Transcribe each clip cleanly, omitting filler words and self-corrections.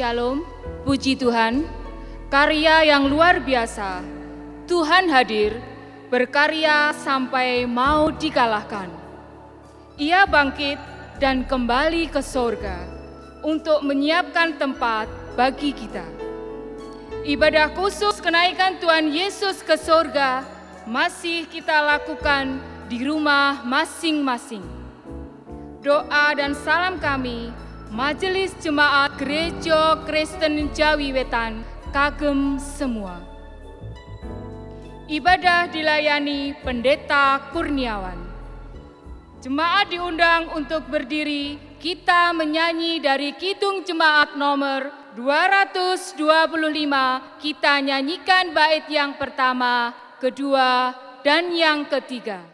Shalom, puji Tuhan, karya yang luar biasa. Tuhan hadir, berkarya sampai mau dikalahkan. Ia bangkit dan kembali ke sorga untuk menyiapkan tempat bagi kita. Ibadah khusus kenaikan Tuhan Yesus ke sorga masih kita lakukan di rumah masing-masing. Doa dan salam kami, Majelis Jemaat Gereja Kristen Jawi Wetan, kagem semua. Ibadah dilayani Pendeta Kurniawan. Jemaat diundang untuk berdiri, kita menyanyi dari Kidung Jemaat nomor 225, kita nyanyikan bait yang pertama, kedua, dan yang ketiga.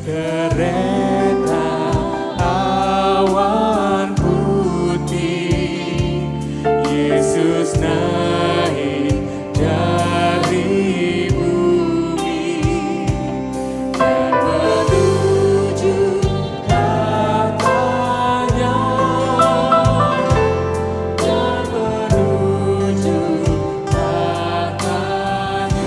Kereta awan putih, Yesus naik dari bumi dan menuju katanya, dan menuju katanya.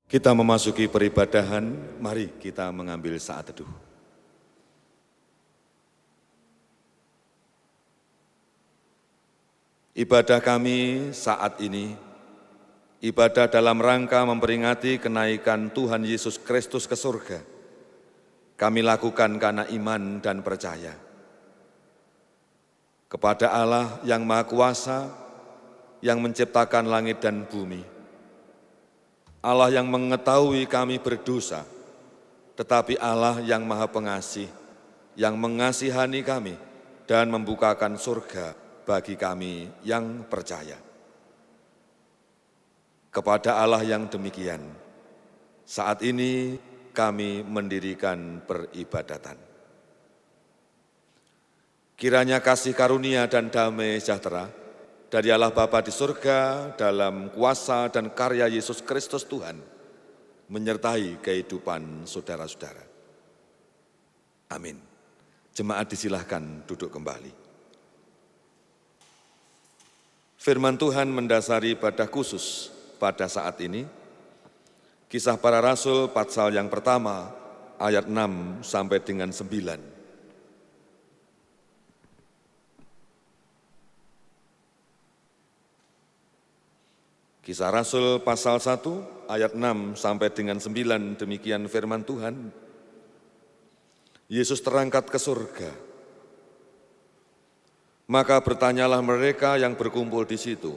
Kita memasuki peribadahan, mari kita mengambil saat teduh. Ibadah kami saat ini, ibadah dalam rangka memperingati kenaikan Tuhan Yesus Kristus ke surga. Kami lakukan karena iman dan percaya kepada Allah yang Maha Kuasa, yang menciptakan langit dan bumi. Allah yang mengetahui kami berdosa, tetapi Allah yang Maha Pengasih, yang mengasihani kami dan membukakan surga bagi kami yang percaya. Kepada Allah yang demikian, saat ini kami mendirikan peribadatan. Kiranya kasih karunia dan damai sejahtera dari Allah Bapa di surga dalam kuasa dan karya Yesus Kristus Tuhan menyertai kehidupan saudara-saudara. Amin. Jemaat disilahkan duduk kembali. Firman Tuhan mendasari ibadah khusus pada saat ini. Kisah Para Rasul pasal yang pertama ayat 6 sampai dengan 9. Kisah Rasul pasal 1 ayat 6 sampai dengan 9, demikian firman Tuhan. Yesus terangkat ke surga. Maka bertanyalah mereka yang berkumpul di situ,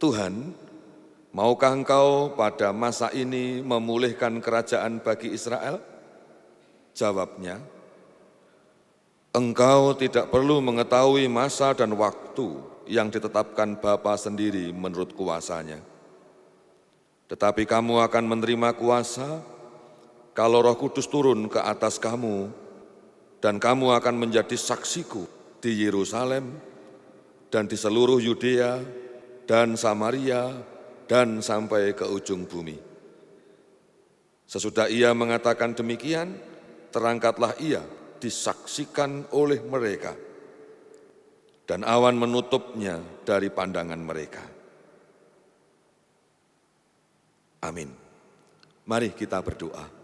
Tuhan, maukah Engkau pada masa ini memulihkan kerajaan bagi Israel? Jawabnya, Engkau tidak perlu mengetahui masa dan waktu yang ditetapkan Bapa sendiri menurut kuasanya. Tetapi kamu akan menerima kuasa kalau Roh Kudus turun ke atas kamu, dan kamu akan menjadi saksiku di Yerusalem dan di seluruh Yudea dan Samaria dan sampai ke ujung bumi. Sesudah ia mengatakan demikian, terangkatlah ia disaksikan oleh mereka, dan awan menutupnya dari pandangan mereka. Amin. Mari kita berdoa.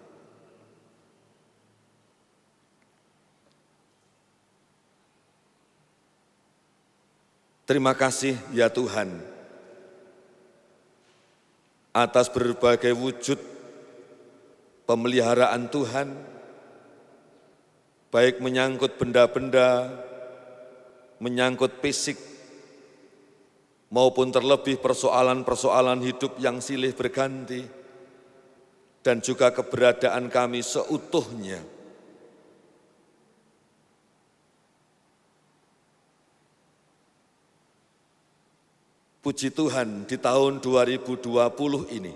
Terima kasih ya Tuhan atas berbagai wujud pemeliharaan Tuhan, baik menyangkut benda-benda, menyangkut fisik, maupun terlebih persoalan-persoalan hidup yang silih berganti, dan juga keberadaan kami seutuhnya. Puji Tuhan, di tahun 2020 ini,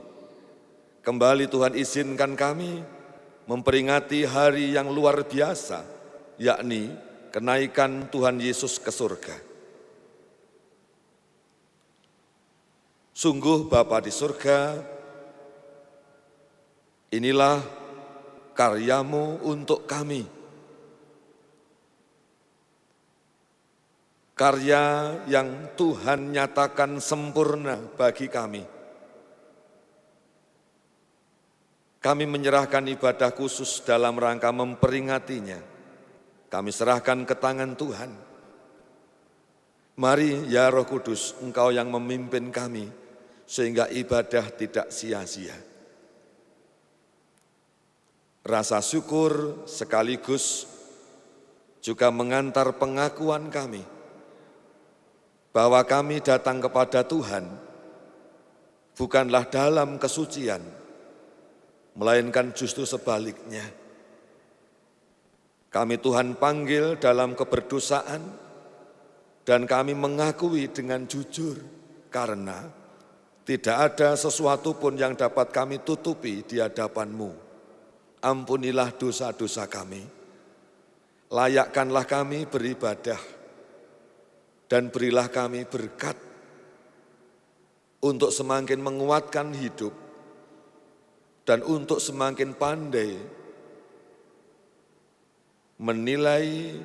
kembali Tuhan izinkan kami memperingati hari yang luar biasa, yakni kenaikan Tuhan Yesus ke surga. Sungguh Bapa di surga, inilah karyamu untuk kami. Karya yang Tuhan nyatakan sempurna bagi kami. Kami menyerahkan ibadah khusus dalam rangka memperingatinya. Kami serahkan ke tangan Tuhan. Mari ya Roh Kudus, Engkau yang memimpin kami, sehingga ibadah tidak sia-sia. Rasa syukur sekaligus juga mengantar pengakuan kami, bahwa kami datang kepada Tuhan bukanlah dalam kesucian, melainkan justru sebaliknya. Kami Tuhan panggil dalam keberdosaan, dan kami mengakui dengan jujur, karena tidak ada sesuatu pun yang dapat kami tutupi di hadapan-Mu. Ampunilah dosa-dosa kami, layakkanlah kami beribadah, dan berilah kami berkat untuk semakin menguatkan hidup dan untuk semakin pandai menilai,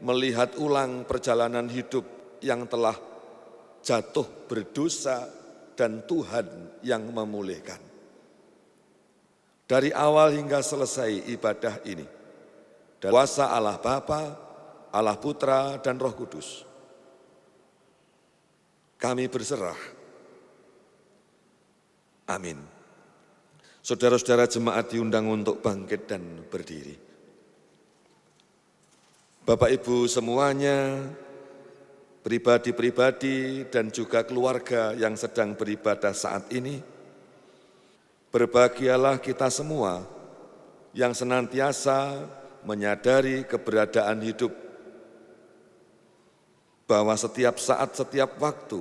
melihat ulang perjalanan hidup yang telah jatuh berdosa dan Tuhan yang memulihkan. Dari awal hingga selesai ibadah ini, dan kuasa Allah Bapa, Allah Putra, dan Roh Kudus, kami berserah. Amin. Saudara-saudara jemaat diundang untuk bangkit dan berdiri. Bapak Ibu semuanya, pribadi-pribadi dan juga keluarga yang sedang beribadah saat ini, berbahagialah kita semua yang senantiasa menyadari keberadaan hidup, bahwa setiap saat, setiap waktu,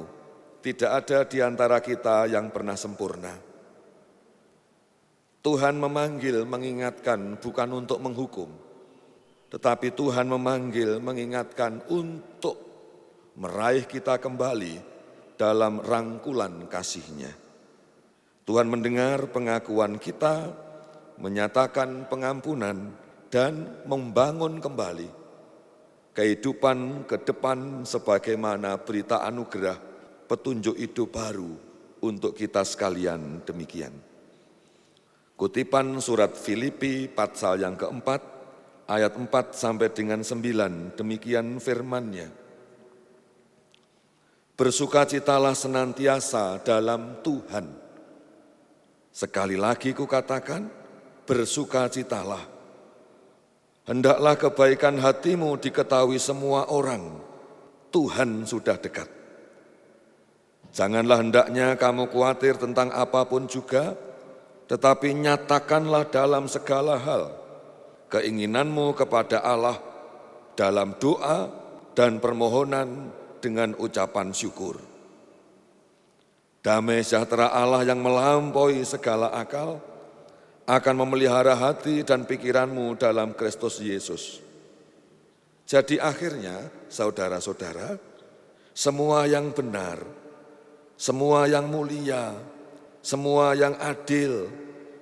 tidak ada di antara kita yang pernah sempurna. Tuhan memanggil, mengingatkan bukan untuk menghukum, tetapi Tuhan memanggil, mengingatkan untuk meraih kita kembali dalam rangkulan kasih-Nya. Tuhan mendengar pengakuan kita, menyatakan pengampunan, dan membangun kembali kehidupan ke depan sebagaimana berita anugerah petunjuk hidup baru untuk kita sekalian demikian. Kutipan surat Filipi pasal yang keempat, ayat 4 sampai dengan 9, demikian firman-Nya. Bersukacitalah senantiasa dalam Tuhan. Sekali lagi kukatakan, bersukacitalah. Hendaklah kebaikan hatimu diketahui semua orang, Tuhan sudah dekat. Janganlah hendaknya kamu khawatir tentang apapun juga, tetapi nyatakanlah dalam segala hal keinginanmu kepada Allah dalam doa dan permohonan dengan ucapan syukur. Damai sejahtera Allah yang melampaui segala akal akan memelihara hati dan pikiranmu dalam Kristus Yesus. Jadi akhirnya, saudara-saudara, semua yang benar, semua yang mulia, semua yang adil,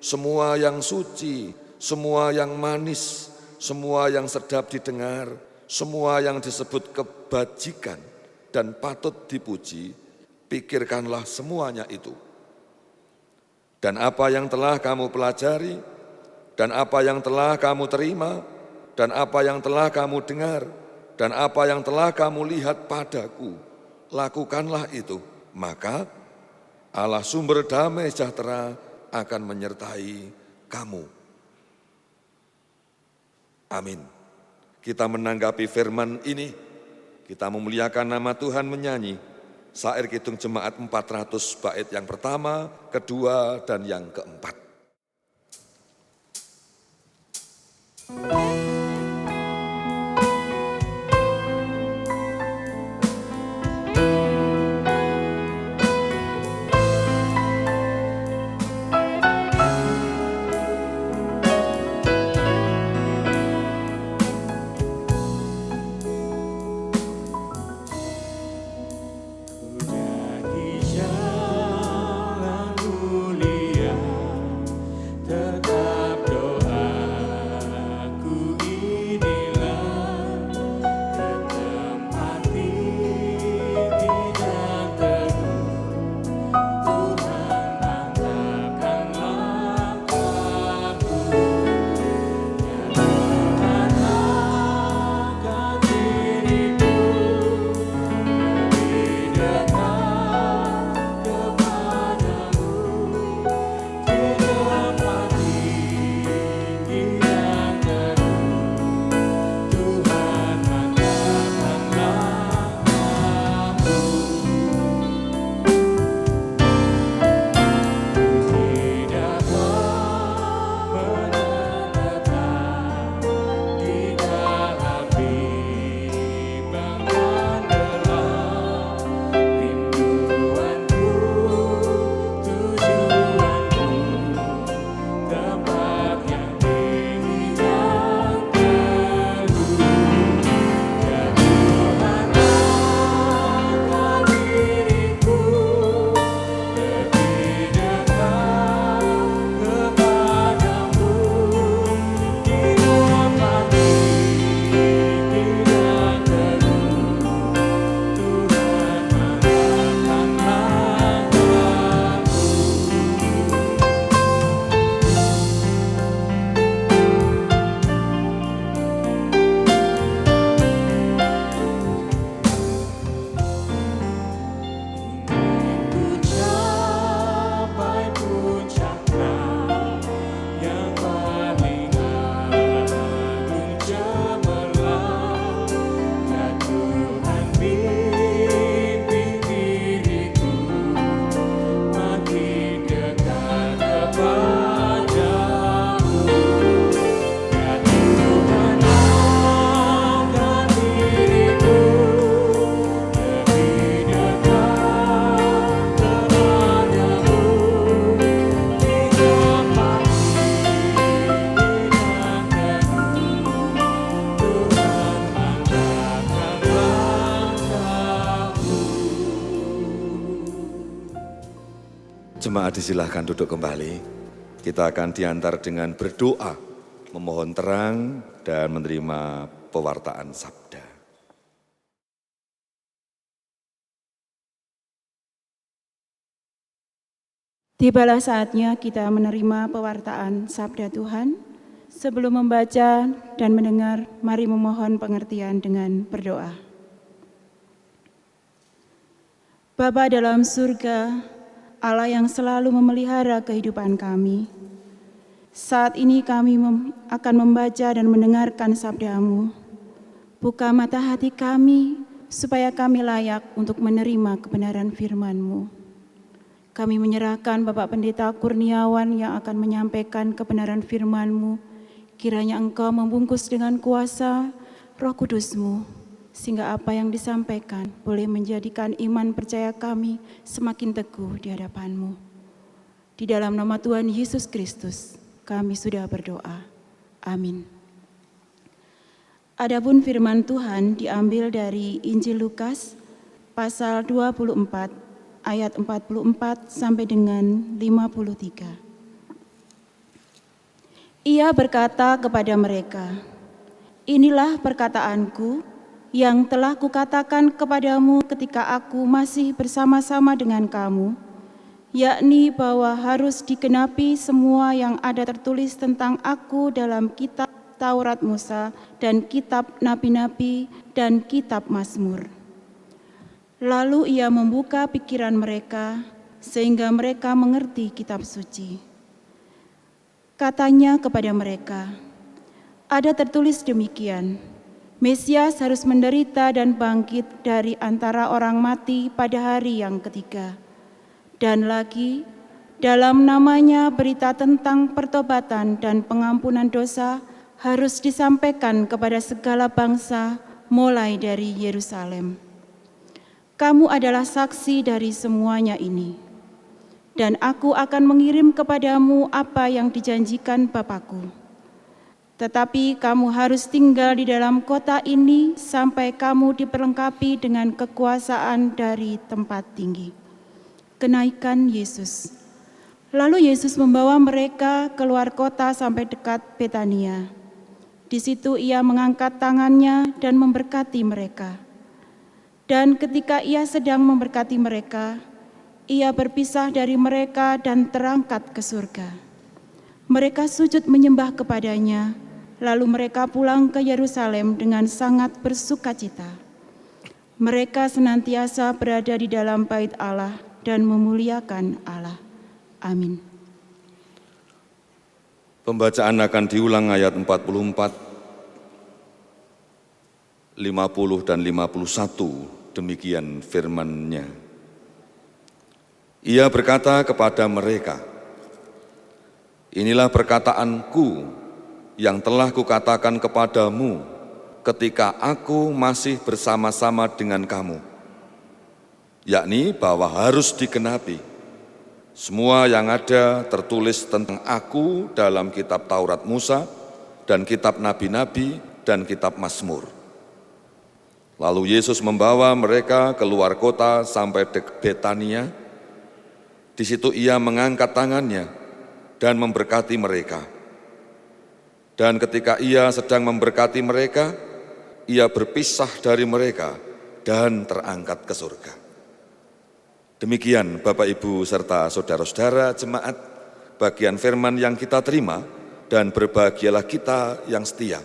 semua yang suci, semua yang manis, semua yang sedap didengar, semua yang disebut kebajikan dan patut dipuji, pikirkanlah semuanya itu. Dan apa yang telah kamu pelajari, dan apa yang telah kamu terima, dan apa yang telah kamu dengar, dan apa yang telah kamu lihat padaku, lakukanlah itu. Maka Allah sumber damai sejahtera akan menyertai kamu. Amin. Kita menanggapi firman ini, kita memuliakan nama Tuhan menyanyi syair Kidung Jemaat 400 bait yang pertama, kedua, dan yang keempat. Jemaat disilahkan duduk kembali. Kita akan diantar dengan berdoa, memohon terang dan menerima pewartaan sabda. Tibalah saatnya kita menerima pewartaan sabda Tuhan. Sebelum membaca dan mendengar, mari memohon pengertian dengan berdoa. Bapa dalam surga, Allah yang selalu memelihara kehidupan kami, saat ini kami akan membaca dan mendengarkan sabda-Mu. Buka mata hati kami, supaya kami layak untuk menerima kebenaran firman-Mu. Kami menyerahkan Bapak Pendeta Kurniawan yang akan menyampaikan kebenaran firman-Mu. Kiranya Engkau membungkus dengan kuasa, Roh Kudus-Mu, sehingga apa yang disampaikan boleh menjadikan iman percaya kami semakin teguh di hadapan-Mu. Di dalam nama Tuhan Yesus Kristus, kami sudah berdoa. Amin. Adapun firman Tuhan diambil dari Injil Lukas, pasal 24, ayat 44 sampai dengan 53. Ia berkata kepada mereka, "Inilah perkataanku yang telah kukatakan kepadamu ketika aku masih bersama-sama dengan kamu, yakni bahwa harus digenapi semua yang ada tertulis tentang aku dalam kitab Taurat Musa dan kitab Nabi-Nabi dan kitab Mazmur." Lalu ia membuka pikiran mereka sehingga mereka mengerti kitab suci. Katanya kepada mereka, "Ada tertulis demikian, Mesias harus menderita dan bangkit dari antara orang mati pada hari yang ketiga. Dan lagi, dalam namanya berita tentang pertobatan dan pengampunan dosa harus disampaikan kepada segala bangsa mulai dari Yerusalem. Kamu adalah saksi dari semuanya ini. Dan aku akan mengirim kepadamu apa yang dijanjikan Bapa-Ku. Tetapi kamu harus tinggal di dalam kota ini sampai kamu diperlengkapi dengan kekuasaan dari tempat tinggi." Kenaikan Yesus. Lalu Yesus membawa mereka keluar kota sampai dekat Betania. Di situ ia mengangkat tangannya dan memberkati mereka. Dan ketika ia sedang memberkati mereka, ia berpisah dari mereka dan terangkat ke surga. Mereka sujud menyembah kepadanya, lalu mereka pulang ke Yerusalem dengan sangat bersukacita. Mereka senantiasa berada di dalam bait Allah dan memuliakan Allah. Amin. Pembacaan akan diulang ayat 44, 50 dan 51, demikian firman-Nya. Ia berkata kepada mereka, "Inilah perkataanku yang telah kukatakan kepadamu ketika aku masih bersama-sama dengan kamu, yakni bahwa harus digenapi semua yang ada tertulis tentang aku dalam kitab Taurat Musa dan kitab Nabi-Nabi dan kitab Mazmur." Lalu Yesus membawa mereka keluar kota sampai Betania. Di situ ia mengangkat tangannya dan memberkati mereka. Dan ketika ia sedang memberkati mereka, ia berpisah dari mereka dan terangkat ke surga. Demikian Bapak Ibu serta saudara-saudara jemaat, bagian firman yang kita terima, dan berbahagialah kita yang setia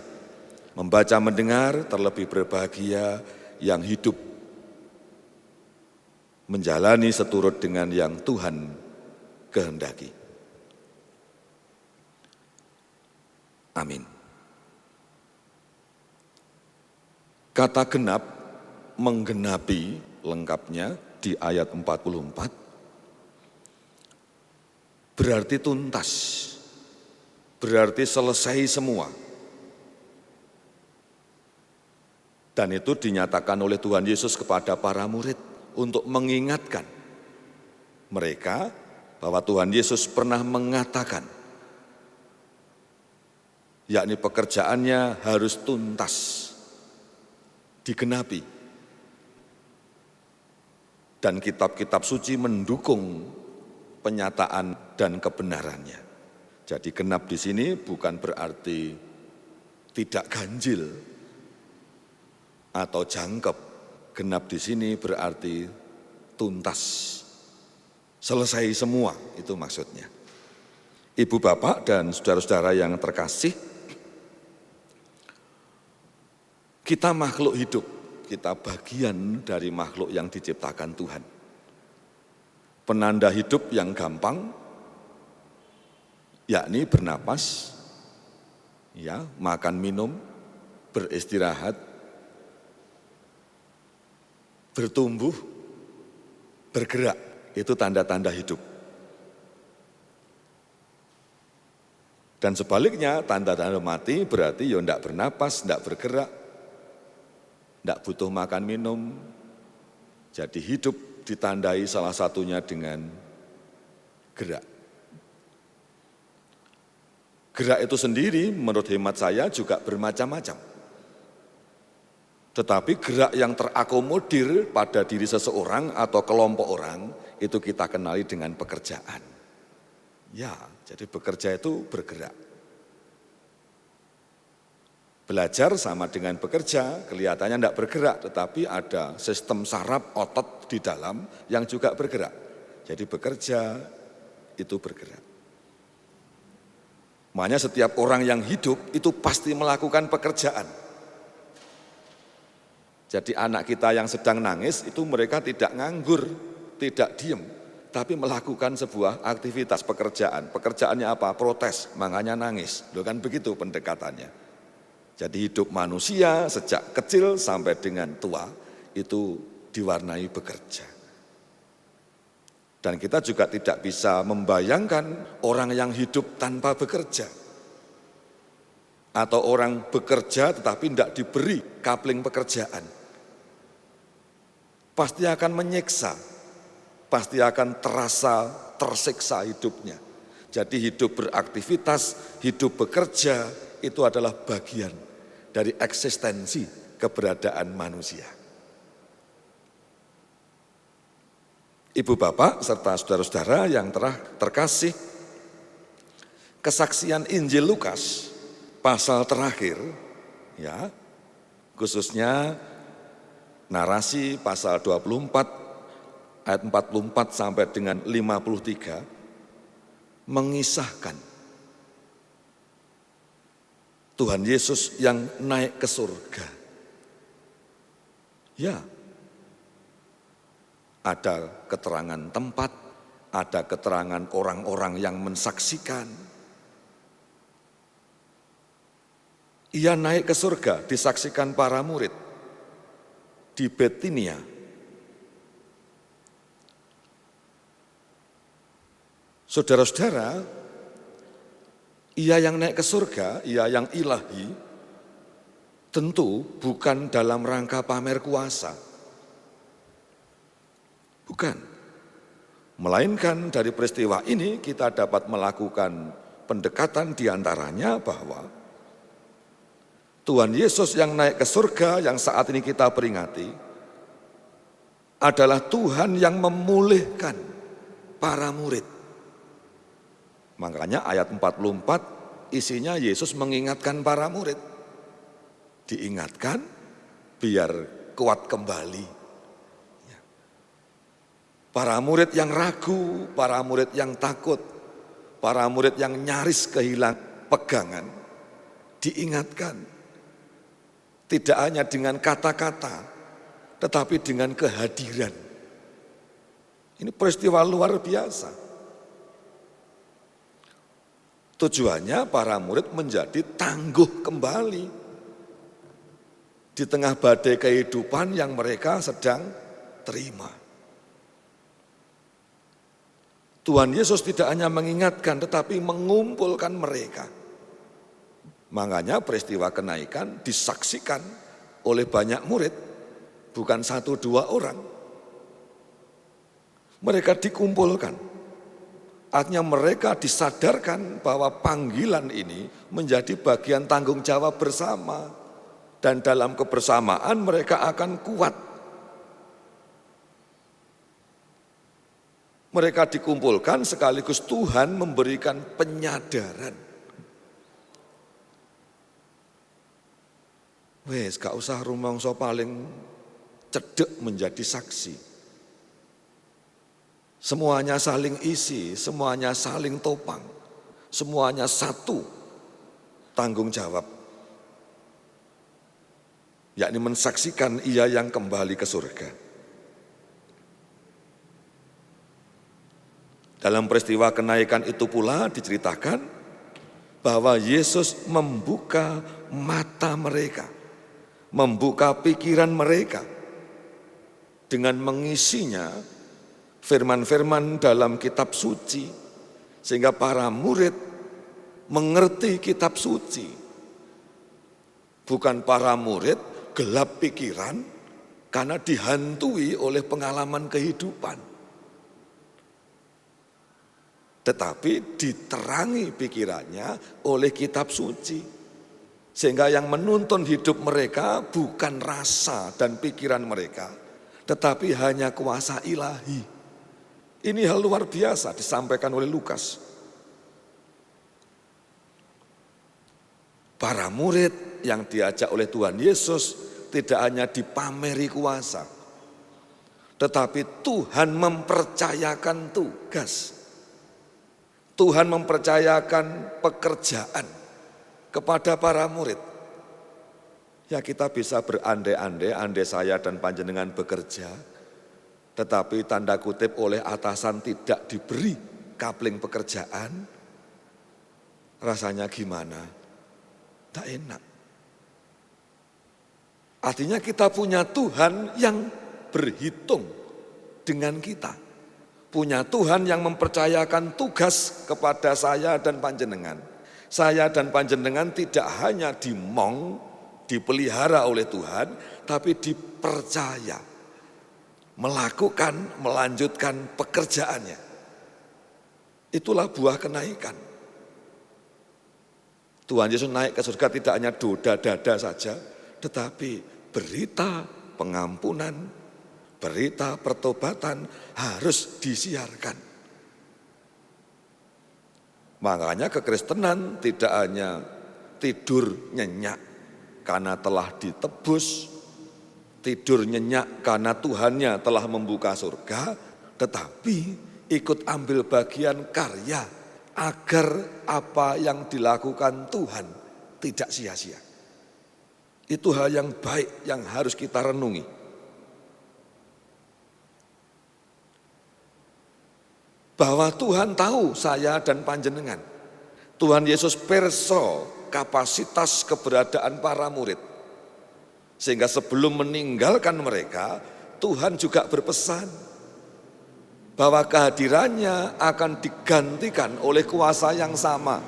membaca mendengar, terlebih berbahagia yang hidup menjalani seturut dengan yang Tuhan kehendaki. Amin. Kata genap, menggenapi lengkapnya di ayat 44 berarti tuntas, berarti selesai semua. Dan itu dinyatakan oleh Tuhan Yesus kepada para murid untuk mengingatkan mereka bahwa Tuhan Yesus pernah mengatakan, yakni pekerjaannya harus tuntas, digenapi. Dan kitab-kitab suci mendukung penyataan dan kebenarannya. Jadi genap di sini bukan berarti tidak ganjil atau jangkep. Genap di sini berarti tuntas, selesai semua, itu maksudnya. Ibu bapak dan saudara-saudara yang terkasih, kita makhluk hidup, kita bagian dari makhluk yang diciptakan Tuhan. Penanda hidup yang gampang, yakni bernapas, ya, makan minum, beristirahat, bertumbuh, bergerak, itu tanda-tanda hidup. Dan sebaliknya, tanda-tanda mati berarti ya enggak bernapas, enggak bergerak, tidak butuh makan minum. Jadi hidup ditandai salah satunya dengan gerak. Gerak itu sendiri menurut hemat saya juga bermacam-macam. Tetapi gerak yang terakomodir pada diri seseorang atau kelompok orang itu kita kenali dengan pekerjaan. Ya, jadi bekerja itu bergerak. Belajar sama dengan bekerja, kelihatannya tidak bergerak, tetapi ada sistem saraf otot di dalam yang juga bergerak. Jadi bekerja itu bergerak. Makanya setiap orang yang hidup itu pasti melakukan pekerjaan. Jadi anak kita yang sedang nangis itu mereka tidak nganggur, tidak diem, tapi melakukan sebuah aktivitas pekerjaan. Pekerjaannya apa? Protes, makanya nangis. Loh kan begitu pendekatannya. Jadi hidup manusia sejak kecil sampai dengan tua itu diwarnai bekerja. Dan kita juga tidak bisa membayangkan orang yang hidup tanpa bekerja. Atau orang bekerja tetapi tidak diberi kapling pekerjaan. Pasti akan menyiksa, pasti akan tersiksa hidupnya. Jadi hidup beraktivitas, hidup bekerja itu adalah bagian dari eksistensi keberadaan manusia. Ibu bapak serta saudara-saudara yang terkasih, kesaksian Injil Lukas pasal terakhir, ya, khususnya narasi pasal 24 ayat 44 sampai dengan 53 mengisahkan Tuhan Yesus yang naik ke surga. Ya, ada keterangan tempat, ada keterangan orang-orang yang mensaksikan. Ia naik ke surga, disaksikan para murid di Betinia. Saudara-saudara, ia yang naik ke surga, ia yang ilahi, tentu bukan dalam rangka pamer kuasa. Bukan. Melainkan dari peristiwa ini kita dapat melakukan pendekatan diantaranya bahwa Tuhan Yesus yang naik ke surga yang saat ini kita peringati adalah Tuhan yang memulihkan para murid. Makanya ayat 44 isinya Yesus mengingatkan para murid. Diingatkan biar kuat kembali. Para murid yang ragu, para murid yang takut, para murid yang nyaris kehilangan pegangan, diingatkan. Tidak hanya dengan kata-kata, tetapi dengan kehadiran. Ini peristiwa luar biasa. Tujuannya para murid menjadi tangguh kembali di tengah badai kehidupan yang mereka sedang terima. Tuhan Yesus tidak hanya mengingatkan tetapi mengumpulkan mereka. Makanya peristiwa kenaikan disaksikan oleh banyak murid, bukan 1-2 orang. Mereka dikumpulkan. Artinya mereka disadarkan bahwa panggilan ini menjadi bagian tanggung jawab bersama. Dan dalam kebersamaan mereka akan kuat. Mereka dikumpulkan sekaligus Tuhan memberikan penyadaran. Wes, gak usah rumangsa paling cedek menjadi saksi. Semuanya saling isi, semuanya saling topang, semuanya satu tanggung jawab. Yakni mensaksikan ia yang kembali ke surga. Dalam peristiwa kenaikan itu pula diceritakan bahwa Yesus membuka mata mereka, membuka pikiran mereka dengan mengisinya firman-firman dalam kitab suci, sehingga para murid mengerti kitab suci. Bukan para murid gelap pikiran karena dihantui oleh pengalaman kehidupan. Tetapi diterangi pikirannya oleh kitab suci. Sehingga yang menuntun hidup mereka bukan rasa dan pikiran mereka, tetapi hanya kuasa ilahi. Ini hal luar biasa disampaikan oleh Lukas. Para murid yang diajak oleh Tuhan Yesus tidak hanya dipameri kuasa, tetapi Tuhan mempercayakan tugas. Tuhan mempercayakan pekerjaan kepada para murid. Ya, kita bisa berandai-andai, andai saya dan panjenengan bekerja, tetapi tanda kutip oleh atasan tidak diberi kapling pekerjaan, rasanya gimana? Tak enak. Artinya kita punya Tuhan yang berhitung dengan kita. Punya Tuhan yang mempercayakan tugas kepada saya dan panjenengan. Saya dan panjenengan tidak hanya dimong, dipelihara oleh Tuhan, tapi dipercaya melakukan, melanjutkan pekerjaannya. Itulah buah kenaikan. Tuhan Yesus naik ke surga tidak hanya dada saja, tetapi berita pengampunan, berita pertobatan harus disiarkan. Makanya kekristenan tidak hanya tidur nyenyak karena telah ditebus, tidur nyenyak karena Tuhannya telah membuka surga, tetapi ikut ambil bagian karya agar apa yang dilakukan Tuhan tidak sia-sia. Itu hal yang baik yang harus kita renungi. Bahwa Tuhan tahu saya dan panjenengan. Tuhan Yesus perso kapasitas keberadaan para murid. Sehingga sebelum meninggalkan mereka, Tuhan juga berpesan bahwa kehadirannya akan digantikan oleh kuasa yang sama.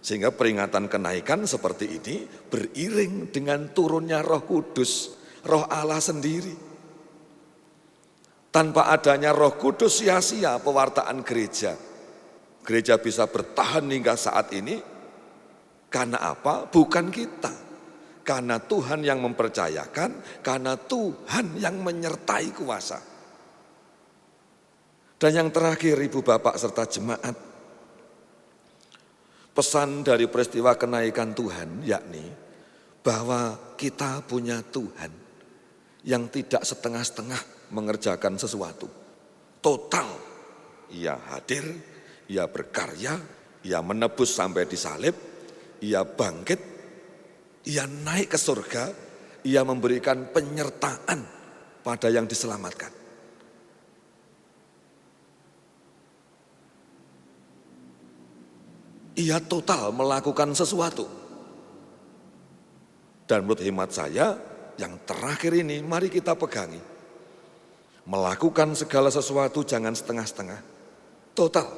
Sehingga peringatan kenaikan seperti ini beriring dengan turunnya Roh Kudus, Roh Allah sendiri. Tanpa adanya Roh Kudus sia-sia pewartaan gereja. Gereja bisa bertahan hingga saat ini karena apa? Bukan kita. Karena Tuhan yang mempercayakan, karena Tuhan yang menyertai kuasa. Dan yang terakhir Ibu Bapak serta jemaat, pesan dari peristiwa kenaikan Tuhan yakni bahwa kita punya Tuhan yang tidak setengah-setengah mengerjakan sesuatu. Total, ia hadir, ia berkarya, ia menebus sampai disalib, ia bangkit, ia naik ke surga, ia memberikan penyertaan pada yang diselamatkan. Ia total melakukan sesuatu. Dan menurut hemat saya, yang terakhir ini mari kita pegangi. Melakukan segala sesuatu jangan setengah-setengah, total.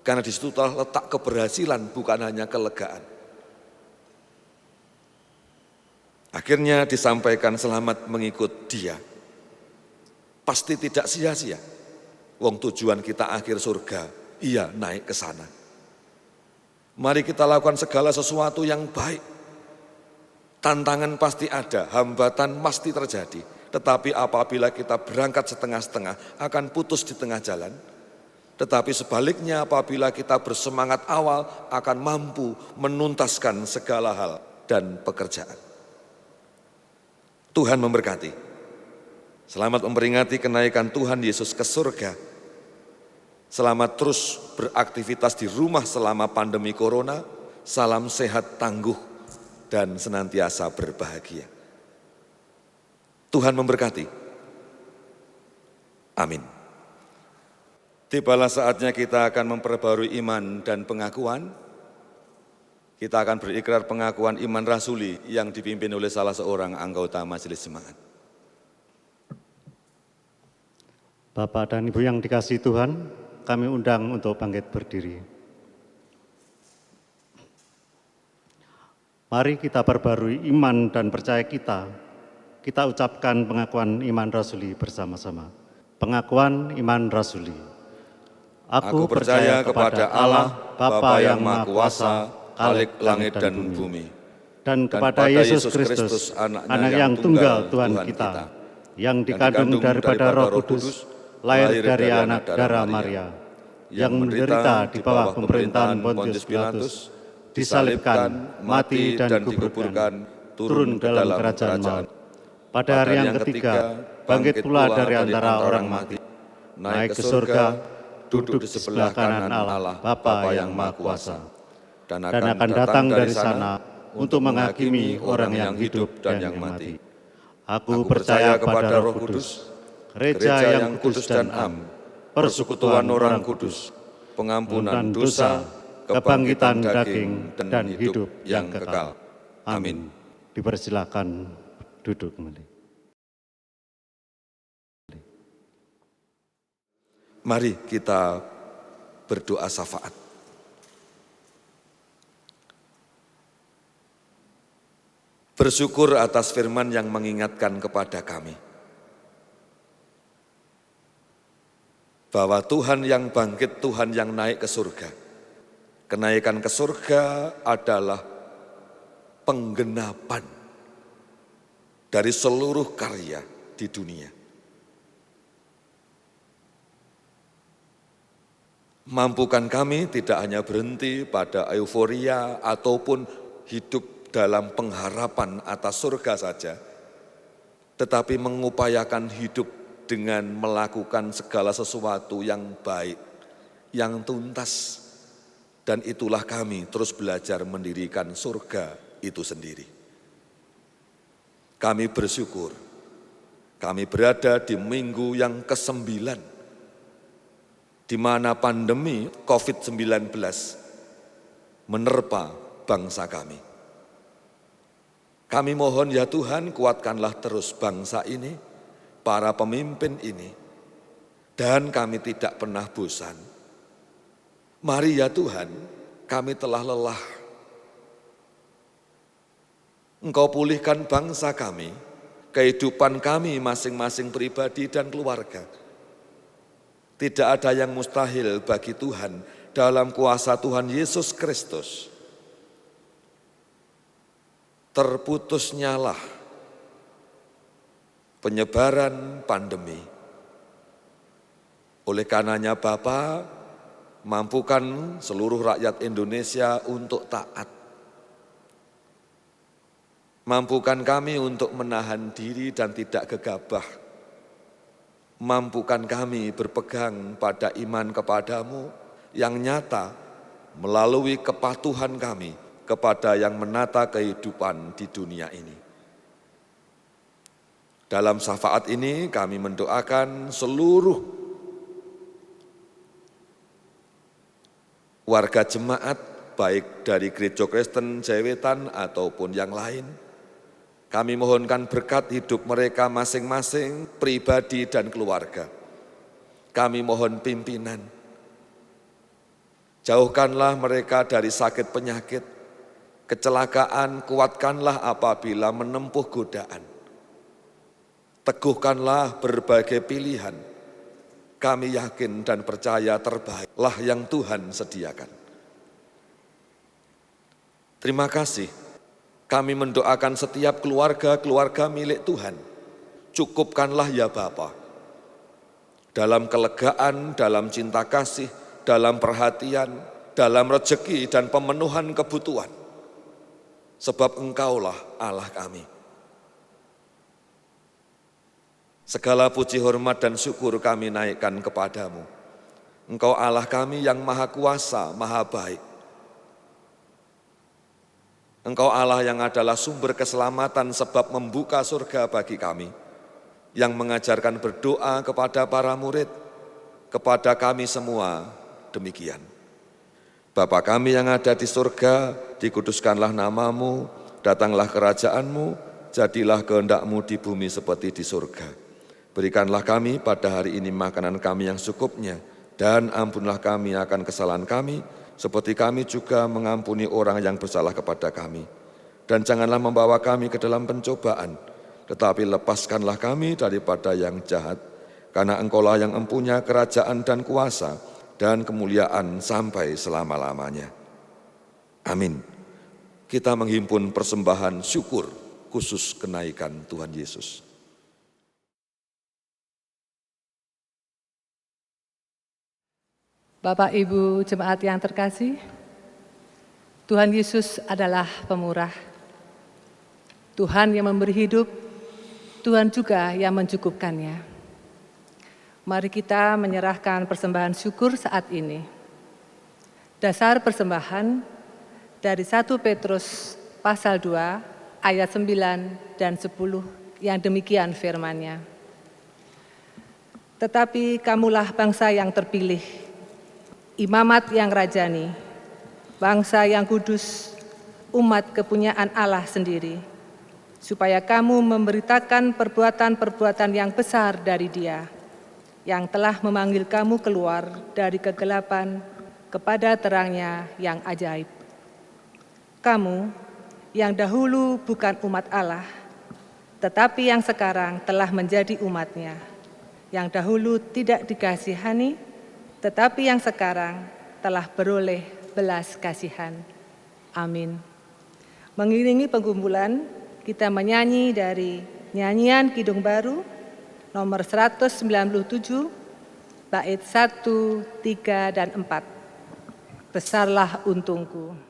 Karena di situ telah letak keberhasilan, bukan hanya kelegaan. Akhirnya disampaikan selamat mengikut Dia. Pasti tidak sia-sia. Wong tujuan kita akhir surga, ia naik ke sana. Mari kita lakukan segala sesuatu yang baik. Tantangan pasti ada, hambatan pasti terjadi. Tetapi apabila kita berangkat setengah-setengah akan putus di tengah jalan. Tetapi sebaliknya apabila kita bersemangat awal akan mampu menuntaskan segala hal dan pekerjaan. Tuhan memberkati. Selamat memperingati kenaikan Tuhan Yesus ke surga. Selamat terus beraktivitas di rumah selama pandemi corona. Salam sehat tangguh dan senantiasa berbahagia. Tuhan memberkati. Amin. Tibalah saatnya kita akan memperbarui iman dan pengakuan. Kita akan berikrar pengakuan iman rasuli yang dipimpin oleh salah seorang anggota Majelis Jemaat. Bapak dan Ibu yang dikasihi Tuhan, kami undang untuk bangkit berdiri. Mari kita perbarui iman dan percaya kita. Kita ucapkan pengakuan iman rasuli bersama-sama. Pengakuan iman rasuli. Aku percaya kepada Allah, Bapa yang Maha Kuasa, Khalik langit dan bumi, dan kepada Yesus Kristus, Anak yang tunggal Tuhan kita, yang dikandung daripada Roh Kudus, lahir dari anak darah Maria, yang menderita di bawah pemerintahan Pontius Pilatus, disalibkan, mati dan dikuburkan, turun ke dalam kerajaan maut. Pada hari yang ketiga, bangkit pula dari antara orang mati, naik ke surga, duduk di sebelah kanan Allah, Bapa yang Maha Kuasa, dan akan datang dari sana untuk menghakimi orang yang hidup dan yang mati. Aku percaya kepada Roh Kudus, gereja yang kudus dan am, persekutuan orang kudus, pengampunan dosa, kebangkitan daging, dan hidup yang kekal. Amin. Dipersilakan duduk kembali. Mari kita berdoa syafaat. Bersyukur atas firman yang mengingatkan kepada kami bahwa Tuhan yang bangkit, Tuhan yang naik ke surga. Kenaikan ke surga adalah penggenapan dari seluruh karya di dunia. Mampukan kami tidak hanya berhenti pada euforia ataupun hidup dalam pengharapan atas surga saja, tetapi mengupayakan hidup dengan melakukan segala sesuatu yang baik, yang tuntas, dan itulah kami terus belajar mendirikan surga itu sendiri. Kami bersyukur, kami berada di minggu yang ke-9, di mana pandemi COVID-19 menerpa bangsa kami. Kami mohon ya Tuhan, kuatkanlah terus bangsa ini, para pemimpin ini, dan kami tidak pernah bosan. Mari ya Tuhan, kami telah lelah. Engkau pulihkan bangsa kami, kehidupan kami masing-masing pribadi dan keluarga. Tidak ada yang mustahil bagi Tuhan dalam kuasa Tuhan Yesus Kristus. Terputusnyalah penyebaran pandemi. Oleh karenanya Bapa, mampukan seluruh rakyat Indonesia untuk taat. Mampukan kami untuk menahan diri dan tidak gegabah. Mampukan kami berpegang pada iman kepadamu yang nyata melalui kepatuhan kami kepada yang menata kehidupan di dunia ini. Dalam syafaat ini kami mendoakan seluruh warga jemaat, baik dari Gereja Kristen Jawetan ataupun yang lain. Kami mohonkan berkat hidup mereka masing-masing, pribadi dan keluarga. Kami mohon pimpinan. Jauhkanlah mereka dari sakit penyakit, kecelakaan, kuatkanlah apabila menempuh godaan. Teguhkanlah berbagai pilihan. Kami yakin dan percaya terbaiklah yang Tuhan sediakan. Terima kasih. Kami mendoakan setiap keluarga-keluarga milik Tuhan. Cukupkanlah ya Bapa. Dalam kelegaan, dalam cinta kasih, dalam perhatian, dalam rezeki dan pemenuhan kebutuhan. Sebab Engkaulah Allah kami. Segala puji hormat dan syukur kami naikkan kepadamu. Engkau Allah kami yang Maha Kuasa, Maha Baik. Engkau Allah yang adalah sumber keselamatan sebab membuka surga bagi kami, yang mengajarkan berdoa kepada para murid, kepada kami semua demikian. Bapa kami yang ada di surga, dikuduskanlah namamu, datanglah kerajaanmu, jadilah kehendak-Mu di bumi seperti di surga. Berikanlah kami pada hari ini makanan kami yang secukupnya, dan ampunlah kami akan kesalahan kami, seperti kami juga mengampuni orang yang bersalah kepada kami. Dan janganlah membawa kami ke dalam pencobaan, tetapi lepaskanlah kami daripada yang jahat, karena Engkaulah yang empunya kerajaan dan kuasa dan kemuliaan sampai selama-lamanya. Amin. Kita menghimpun persembahan syukur khusus kenaikan Tuhan Yesus. Bapak Ibu jemaat yang terkasih, Tuhan Yesus adalah pemurah. Tuhan yang memberi hidup, Tuhan juga yang mencukupkannya. Mari kita menyerahkan persembahan syukur saat ini. Dasar persembahan dari 1 Petrus pasal 2 ayat 9 dan 10 yang demikian firman-Nya. Tetapi kamulah bangsa yang terpilih, imamat yang rajani, bangsa yang kudus, umat kepunyaan Allah sendiri, supaya kamu memberitakan perbuatan-perbuatan yang besar dari Dia, yang telah memanggil kamu keluar dari kegelapan kepada terang-Nya yang ajaib. Kamu yang dahulu bukan umat Allah, tetapi yang sekarang telah menjadi umat-Nya, yang dahulu tidak dikasihani, tetapi yang sekarang telah beroleh belas kasihan. Amin. Mengiringi pengumpulan, kita menyanyi dari nyanyian Kidung Baru nomor 197, bait 1, 3, dan 4. Besarlah untungku.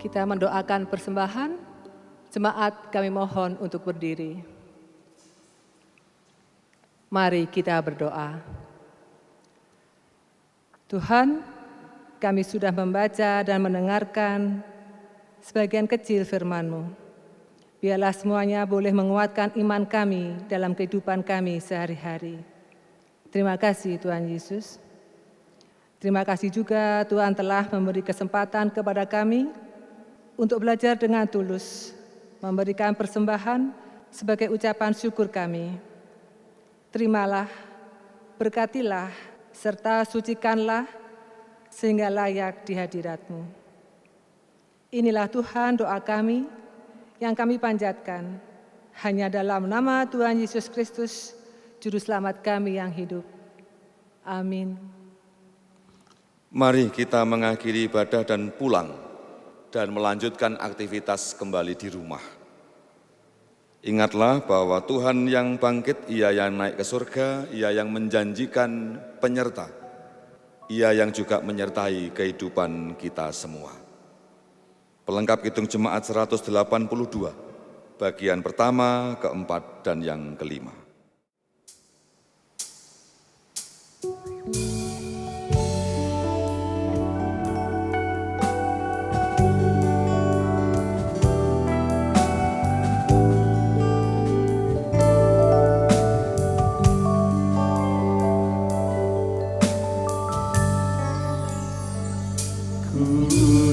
Kita mendoakan persembahan, jemaat kami mohon untuk berdiri. Mari kita berdoa. Tuhan, kami sudah membaca dan mendengarkan sebagian kecil firman-Mu. Biarlah semuanya boleh menguatkan iman kami dalam kehidupan kami sehari-hari. Terima kasih Tuhan Yesus. Terima kasih juga Tuhan telah memberi kesempatan kepada kami untuk belajar dengan tulus, memberikan persembahan sebagai ucapan syukur kami. Terimalah, berkatilah, serta sucikanlah sehingga layak di hadirat-Mu. Inilah Tuhan doa kami yang kami panjatkan hanya dalam nama Tuhan Yesus Kristus, Juru Selamat kami yang hidup. Amin. Mari kita mengakhiri ibadah dan pulang dan melanjutkan aktivitas kembali di rumah. Ingatlah bahwa Tuhan yang bangkit, Ia yang naik ke surga, Ia yang menjanjikan penyerta, Ia yang juga menyertai kehidupan kita semua. Pelengkap Kidung Jemaat 182, bagian pertama, keempat, dan yang kelima.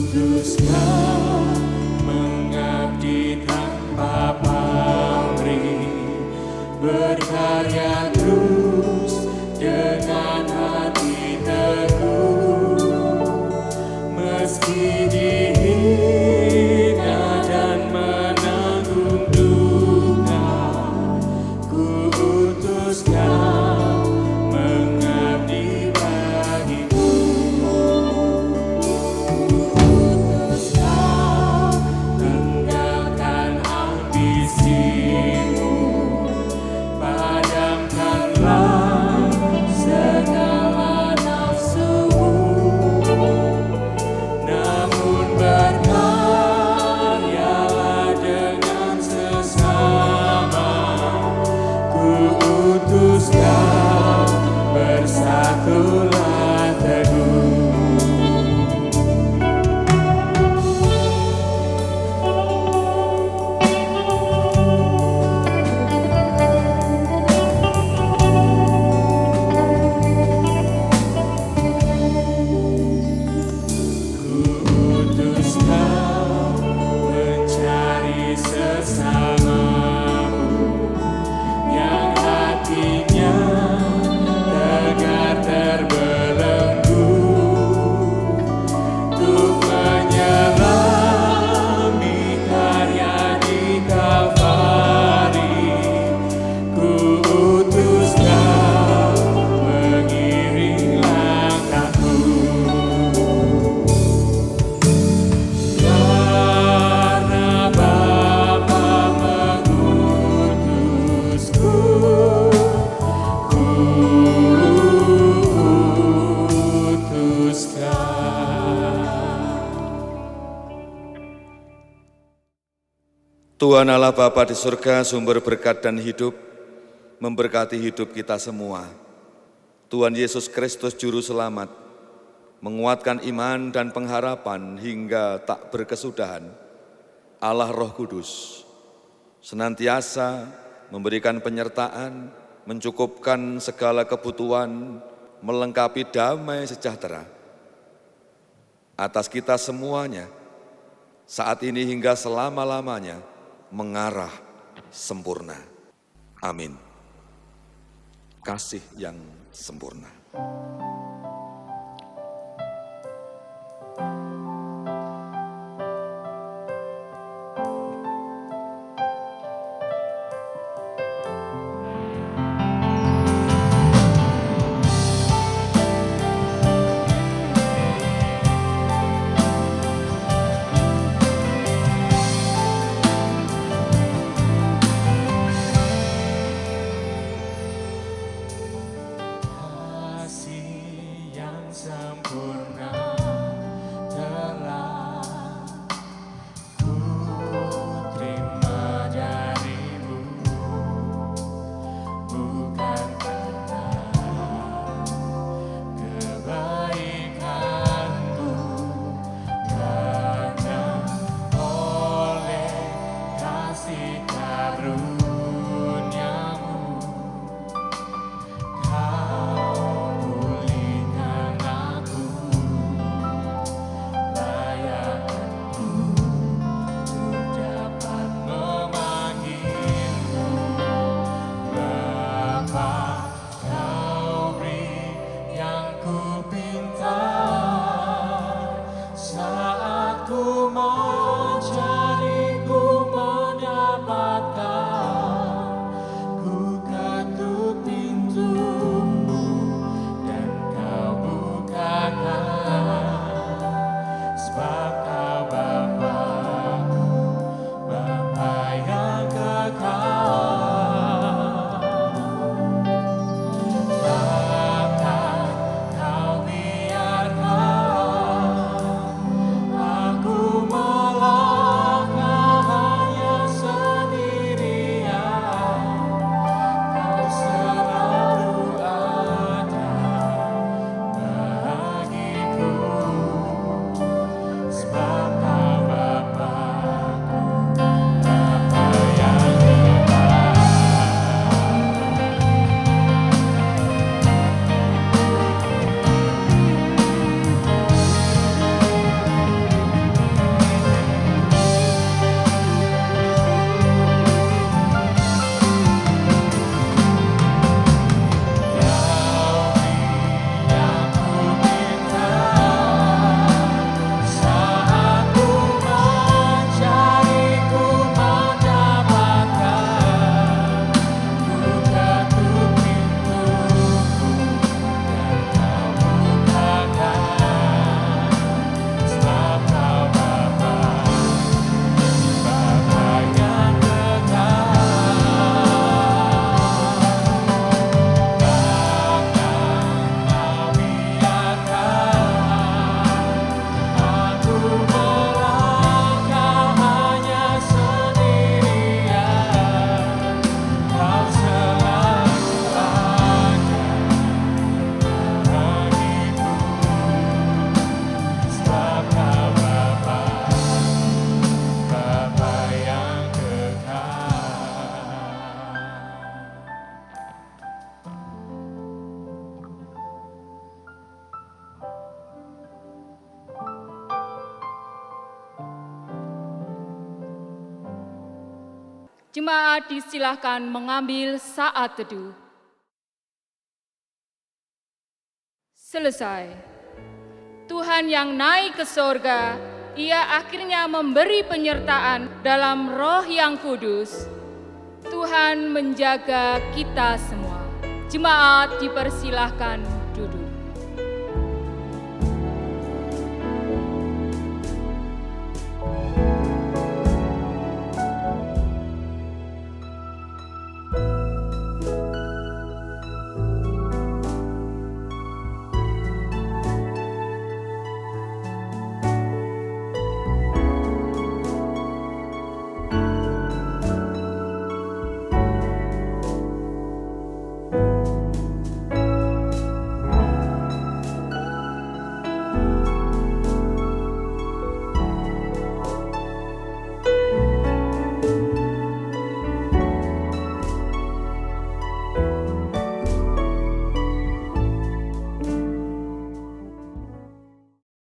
Kuduskan mengabdi tanpa pamrih, berkarya terus dengan hati teguh, meski dihina dan menanggung duka. Kuduskan mengabdi bagimu. Tinggalkan ambisimu, padamkanlah segala nafsumu, namun berkaryalah dengan sesama. Kuutuskan bersatulah teguh. Kuutuskan mencari sesamamu yang hatinya tegar terbelenggu, untuk menyelami karya di Kalvari. Kuutuskan mengiring langkahku. Karena Bapa mengutusku, Tuhan Allah Bapa di surga, sumber berkat dan hidup, memberkati hidup kita semua. Tuhan Yesus Kristus Juru Selamat, menguatkan iman dan pengharapan hingga tak berkesudahan. Allah Roh Kudus, senantiasa memberikan penyertaan, mencukupkan segala kebutuhan, melengkapi damai sejahtera atas kita semuanya, saat ini hingga selama-lamanya, mengarah sempurna. Amin. Kasih yang sempurna. kasih Jemaat disilahkan mengambil saat teduh. Selesai. Tuhan yang naik ke sorga, Ia akhirnya memberi penyertaan dalam Roh yang kudus. Tuhan menjaga kita semua. Jemaat dipersilahkan